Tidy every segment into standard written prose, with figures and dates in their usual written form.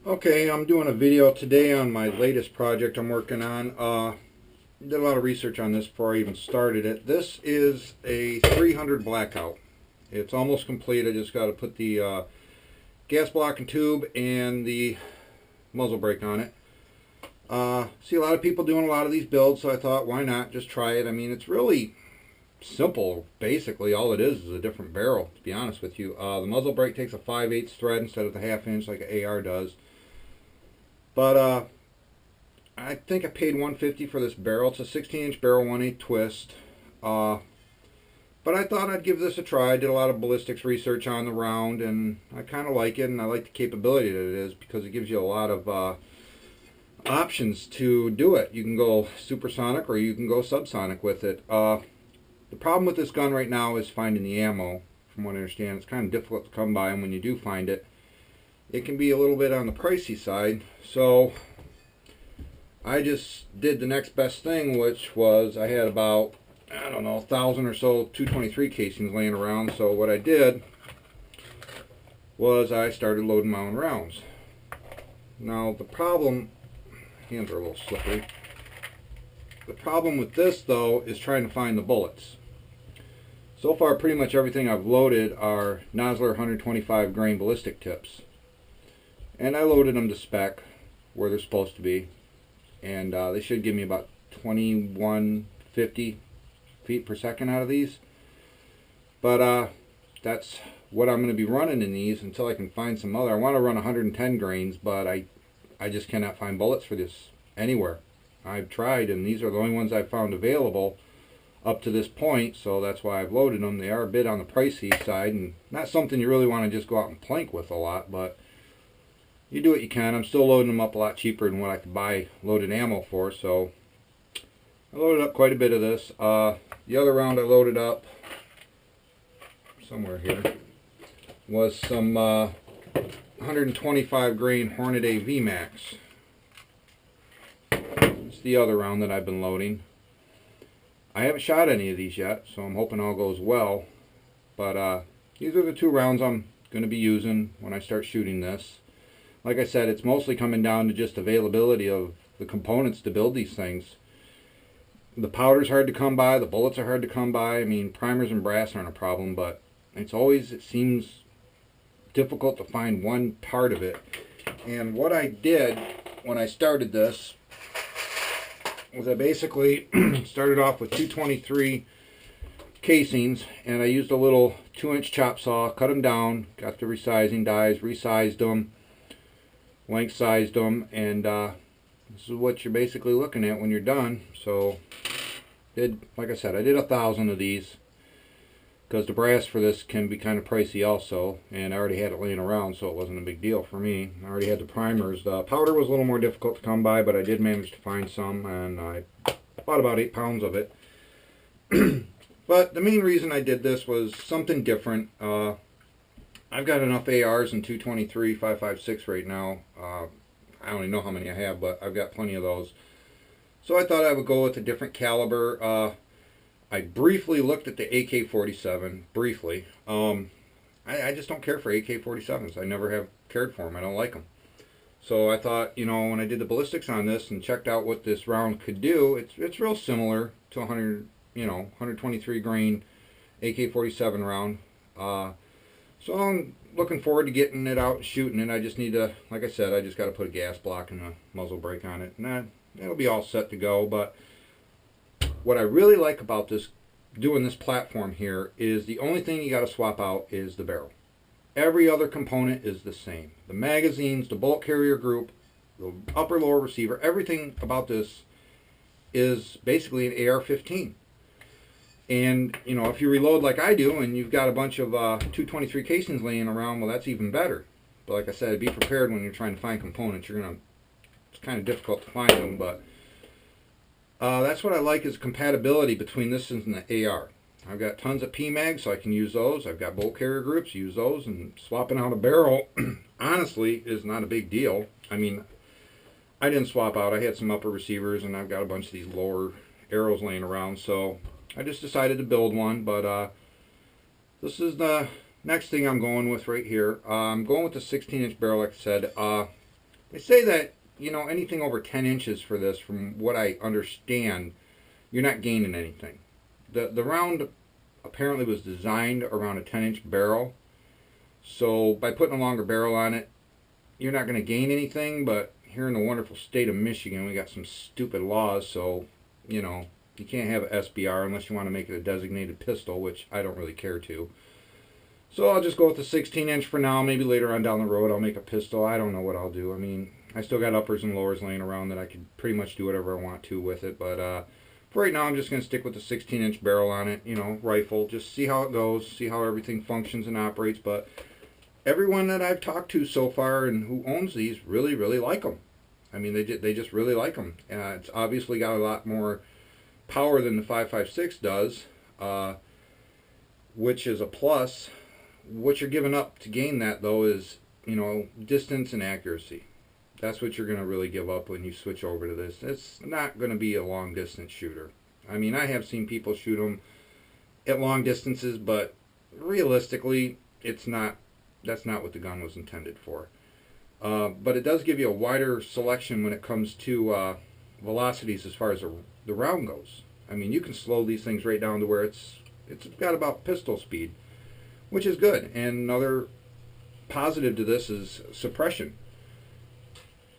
Okay, I'm doing a video today on my latest project I'm working on. Did a lot of research on this before I even started it. This is a 300 Blackout. It's almost complete. I just got to put the gas block and tube and the muzzle brake on it. See a lot of people doing a lot of these builds, so I thought, why not just try it? I mean, it's really simple. Basically, all it is a different barrel, to be honest with you. The muzzle brake takes a 5/8 thread instead of the 1/2 inch like an AR does. But I think I paid $150 for this barrel. It's a 16-inch barrel, 1/8 twist. But I thought I'd give this a try. I did a lot of ballistics research on the round, and I kind of like it, and I like the capability that it is because it gives you a lot of options to do it. You can go supersonic or you can go subsonic with it. The problem with this gun right now is finding the ammo. From what I understand, it's kind of difficult to come by, and when you do find it, it can be a little bit on the pricey side. So I just did the next best thing, which was I had about, I don't know, 1,000 or so 223 casings laying around. So what I did was I started loading my own rounds. Now the problem, hands are a little slippery. The problem with this though is trying to find the bullets. So far pretty much everything I've loaded are Nosler 125 grain ballistic tips. And I loaded them to spec where they're supposed to be. And they should give me about 2150 feet per second out of these. But that's what I'm going to be running in these until I can find some other. I want to run 110 grains, but I just cannot find bullets for this anywhere. I've tried, and these are the only ones I've found available up to this point, so that's why I've loaded them. They are a bit on the pricey side, and not something you really want to just go out and plank with a lot, but you do what you can. I'm still loading them up a lot cheaper than what I could buy loaded ammo for, so I loaded up quite a bit of this. The other round I loaded up, somewhere here, was some 125 grain Hornady VMAX. It's the other round that I've been loading. I haven't shot any of these yet, so I'm hoping all goes well. But these are the two rounds I'm going to be using when I start shooting this. Like I said, it's mostly coming down to just availability of the components to build these things. The powder's hard to come by, the bullets are hard to come by. I mean, primers and brass aren't a problem, but it's always, it seems difficult to find one part of it. And what I did when I started this was I basically started off with 223 casings, and I used a little 2-inch chop saw, cut them down, got the resizing dies, resized them, length sized them, and this is what you're basically looking at when you're done. So like I said, I did 1,000 of these because the brass for this can be kind of pricey also, and I already had it laying around, so it wasn't a big deal for me. I already had the primers. The powder was a little more difficult to come by, but I did manage to find some, and I bought about 8 pounds of it. But the main reason I did this was something different. I've got enough ARs and 223 5.56 right now. I don't even know how many I have, but I've got plenty of those. So I thought I would go with a different caliber. I briefly looked at the AK-47, briefly. I just don't care for AK-47s. I never have cared for them. I don't like them. So I thought, you know, when I did the ballistics on this and checked out what this round could do, it's real similar to 123 grain AK-47 round. So I'm looking forward to getting it out and shooting it. I just need to, like I said, I just got to put a gas block and a muzzle brake on it, and that'll be all set to go. But what I really like about this, doing this platform here, is the only thing you got to swap out is the barrel. Every other component is the same. The magazines, the bullet carrier group, the upper lower receiver, everything about this is basically an AR-15. And, you know, if you reload like I do and you've got a bunch of 223 casings laying around, well, that's even better. But like I said, be prepared when you're trying to find components. It's kind of difficult to find them, but that's what I like, is compatibility between this and the AR. I've got tons of PMags, so I can use those. I've got bolt carrier groups, use those, and swapping out a barrel, honestly, is not a big deal. I mean, I didn't swap out. I had some upper receivers, and I've got a bunch of these lower arrows laying around, so I just decided to build one. But this is the next thing I'm going with right here. I'm going with the 16-inch barrel, like I said. They say that, you know, anything over 10 inches for this, from what I understand, you're not gaining anything. The round apparently was designed around a 10-inch barrel, so by putting a longer barrel on it, you're not going to gain anything. But here in the wonderful state of Michigan, we got some stupid laws, so, you know, you can't have an SBR unless you want to make it a designated pistol, which I don't really care to. So I'll just go with the 16-inch for now. Maybe later on down the road I'll make a pistol. I don't know what I'll do. I mean, I still got uppers and lowers laying around that I could pretty much do whatever I want to with it. But for right now, I'm just going to stick with the 16-inch barrel on it, you know, rifle. Just see how it goes, see how everything functions and operates. But everyone that I've talked to so far and who owns these really, really like them. I mean, they just really like them. It's obviously got a lot more power than the 5.56 does, which is a plus. What you're giving up to gain that, though, is, you know, distance and accuracy. That's what you're going to really give up when you switch over to this. It's not going to be a long distance shooter. I mean, I have seen people shoot them at long distances, but realistically, it's not. That's not what the gun was intended for. But it does give you a wider selection when it comes to velocities as far as the round goes. I mean, you can slow these things right down to where it's got about pistol speed, which is good. And another positive to this is suppression.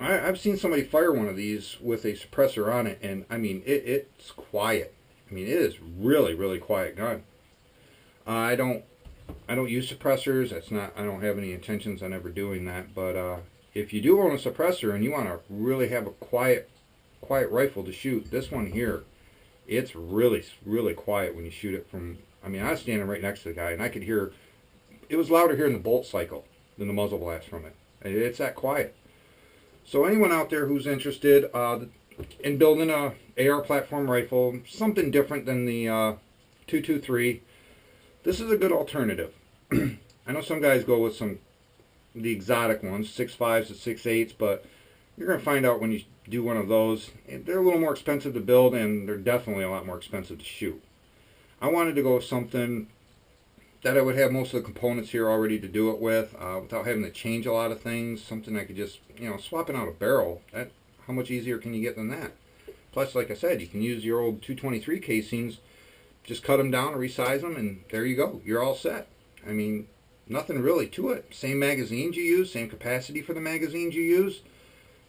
I've seen somebody fire one of these with a suppressor on it, and I mean, it's quiet. I mean, it is really, really quiet gun. I don't use suppressors. I don't have any intentions on ever doing that. But if you do own a suppressor and you want to really have a quiet rifle to shoot, this one here, it's really, really quiet when you shoot it from. I mean, I was standing right next to the guy, and I could hear. It was louder here in the bolt cycle than the muzzle blast from it. It's that quiet. So anyone out there who's interested in building a AR platform rifle, something different than the 223, this is a good alternative. I know some guys go with the exotic ones, 6.5s to 6.8s, but you're going to find out when you do one of those, they're a little more expensive to build, and they're definitely a lot more expensive to shoot. I wanted to go with something that I would have most of the components here already to do it with, without having to change a lot of things. Something I could just, you know, swapping out a barrel. How much easier can you get than that? Plus, like I said, you can use your old 223 casings, just cut them down, resize them, and there you go. You're all set. I mean, nothing really to it. Same magazines you use, same capacity for the magazines you use.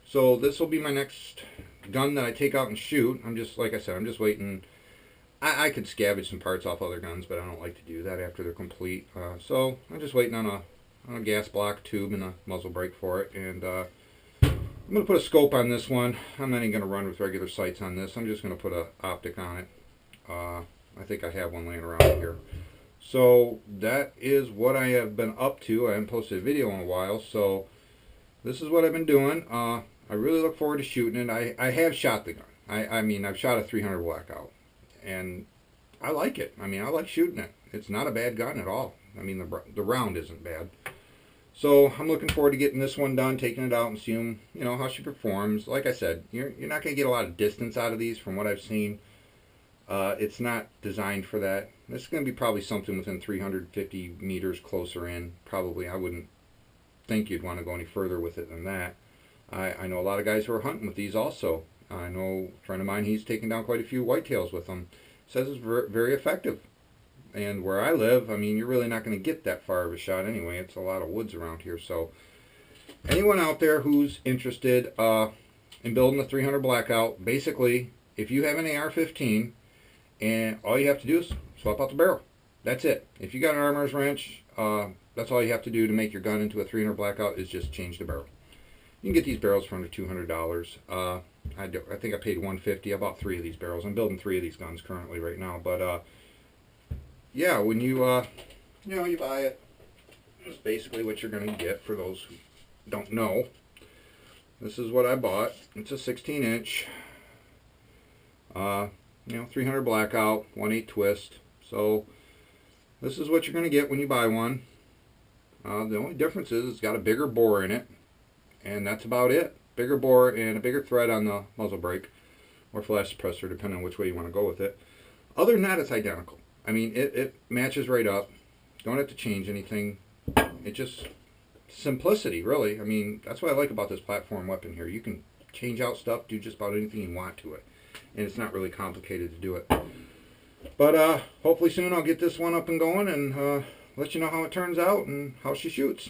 So this will be my next gun that I take out and shoot. I'm just, like I said, I'm just waiting. I could scavenge some parts off other guns, but I don't like to do that after they're complete. So I'm just waiting on a gas block tube and a muzzle brake for it. And I'm going to put a scope on this one. I'm not even going to run with regular sights on this. I'm just going to put an optic on it. I think I have one laying around here. So that is what I have been up to. I haven't posted a video in a while, so this is what I've been doing. I really look forward to shooting it. I have shot the gun. I mean, I've shot a 300 Blackout. And I like it. I mean, I like shooting it. It's not a bad gun at all. I mean, the round isn't bad. So I'm looking forward to getting this one done, taking it out and seeing, you know, how she performs. Like I said, you're not going to get a lot of distance out of these from what I've seen. It's not designed for that. This is going to be probably something within 350 meters closer in. Probably, I wouldn't think you'd want to go any further with it than that. I know a lot of guys who are hunting with these also. I know a friend of mine, he's taken down quite a few whitetails with them. Says it's very effective. And where I live, I mean, you're really not going to get that far of a shot anyway. It's a lot of woods around here. So anyone out there who's interested in building a 300 Blackout, basically, if you have an AR-15, and all you have to do is swap out the barrel. That's it. If you got an armorer's wrench, that's all you have to do to make your gun into a 300 Blackout is just change the barrel. You can get these barrels for under $200. I think I paid $150. I bought 3 of these barrels. I'm building 3 of these guns currently right now. But yeah, when you you buy it, it's basically what you're going to get. For those who don't know, this is what I bought. It's a 16-inch, 300 Blackout, 1/8 twist. So this is what you're going to get when you buy one. The only difference is it's got a bigger bore in it, and that's about it. Bigger bore and a bigger thread on the muzzle brake or flash suppressor, depending on which way you want to go with it. Other than that, it's identical. I mean, it matches right up. Don't have to change anything. It just simplicity, really. I mean, that's what I like about this platform weapon here. You can change out stuff, do just about anything you want to it. And it's not really complicated to do it. But hopefully soon I'll get this one up and going and let you know how it turns out and how she shoots.